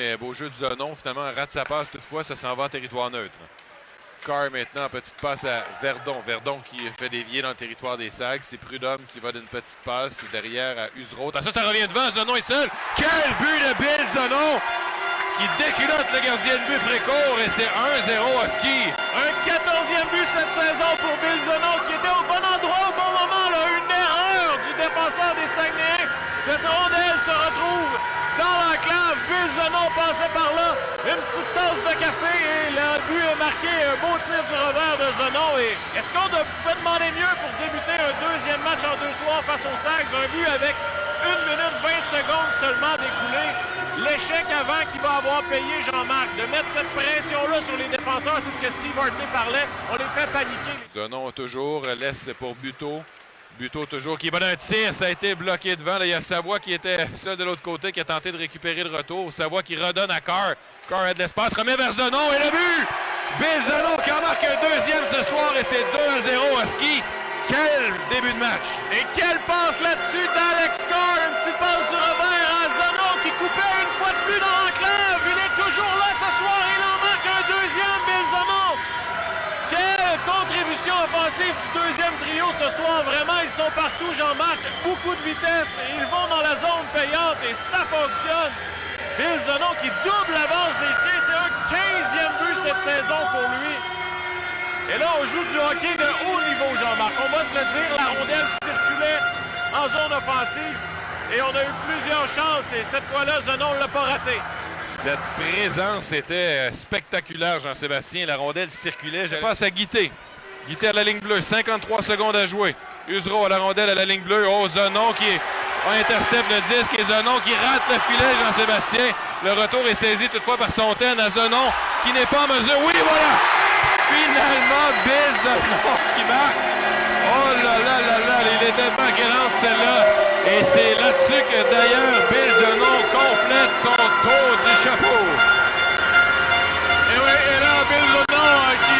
mais beau jeu de Zanon. Finalement, rate sa passe toutefois, ça s'en va en territoire neutre. Carr maintenant, petite passe à Verdon. Verdon qui fait dévier dans le territoire des Sags. C'est Prudhomme qui va d'une petite passe derrière à Usereau. Ça revient devant. Zanon est seul. Quel but de Bill Zanon qui déculotte le gardien de but Précourt et c'est 1-0 à ski. Un 14e but cette saison pour Bill Zanon qui était au bon endroit au bon moment. Là. Une erreur du défenseur des Saguenayens. Cette rondelle se retrouve dans l'enclave. Bill Zanon passait par là. Une petite tasse de café et le but est marqué. Un beau tir du revers de Zanon. Et est-ce qu'on pouvait demander mieux pour débuter un deuxième match en 2 soirs face aux Sags? Un but avec 1 minute 20 secondes seulement d'écoulé. L'échec avant qui va avoir payé Jean-Marc. De mettre cette pression-là sur les défenseurs, c'est ce que Steve Hartley parlait. On les fait paniquer. Zanon toujours laisse pour Buteau. Buteau toujours qui va d'un tir, ça a été bloqué devant. Là, il y a Savoie qui était seul de l'autre côté, qui a tenté de récupérer le retour. Savoie qui redonne à Carr. Carr a de l'espace, remet vers Zanon et le but! Bill Zanon qui en marque un deuxième ce soir et c'est 2-0 à ski. Quel début de match! Et quelle passe là-dessus d'Alex Carr. Une petite passe du revers à Zanon qui coupait une fois de plus dans l'enclave. Il est toujours là ce soir. Il en marque un deuxième, Bill Zanon. Quelle contribution offensive du deuxième trio ce soir. Vraiment, ils sont partout, Jean-Marc. Beaucoup de vitesse. Ils vont dans la zone payante et ça fonctionne. Bill Zanon qui double l'avance des tirs. C'est un 15e but cette saison pour lui. Et là, on joue du hockey de haut niveau, Jean-Marc. On va se le dire, la rondelle circulait en zone offensive. Et on a eu plusieurs chances. Et cette fois-là, Zanon ne l'a pas raté. Cette présence était spectaculaire, Jean-Sébastien. La rondelle circulait. Je passe à Guité. Guité à la ligne bleue. 53 secondes à jouer. Usereau à la rondelle à la ligne bleue. Oh, Zanon qui intercepte le disque. Et Zanon qui rate le filet, Jean-Sébastien. Le retour est saisi toutefois par Fontaine à Zanon qui n'est pas en mesure. Oui, voilà! Finalement, Bill Zanon qui marque. Oh là là là là, il était baguerante celle-là. Et c'est là-dessus que d'ailleurs Bill Zanon complète son tour du chapeau. Et oui, et là, Bill Zanon qui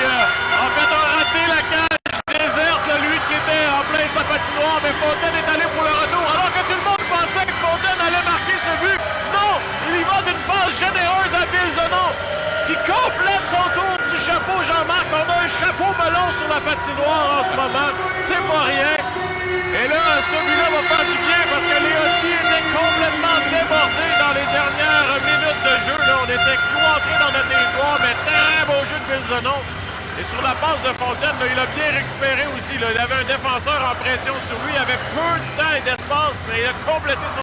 en fait a raté la cage déserte, là, lui qui était en plein sa patinoire, mais Fontaine est allé pour le retour. Alors que tout le monde pensait que Fontaine allait marquer ce but. Non, il y va d'une passe généreuse à Bill Zanon qui complète son tour du chapeau, Jean-Marc. On a un chapeau melon sur la patinoire en ce moment. C'est pas rien. Et là, ce but-là va faire du bien parce que les Huskies étaient complètement débordés dans les dernières minutes de jeu. Là, on était cloîtrés dans notre territoire, mais très beau jeu de Bill Zanon. Et sur la passe de Fontaine, là, il a bien récupéré aussi. Là. Il avait un défenseur en pression sur lui. Il avait peu de temps et d'espace, mais il a complété son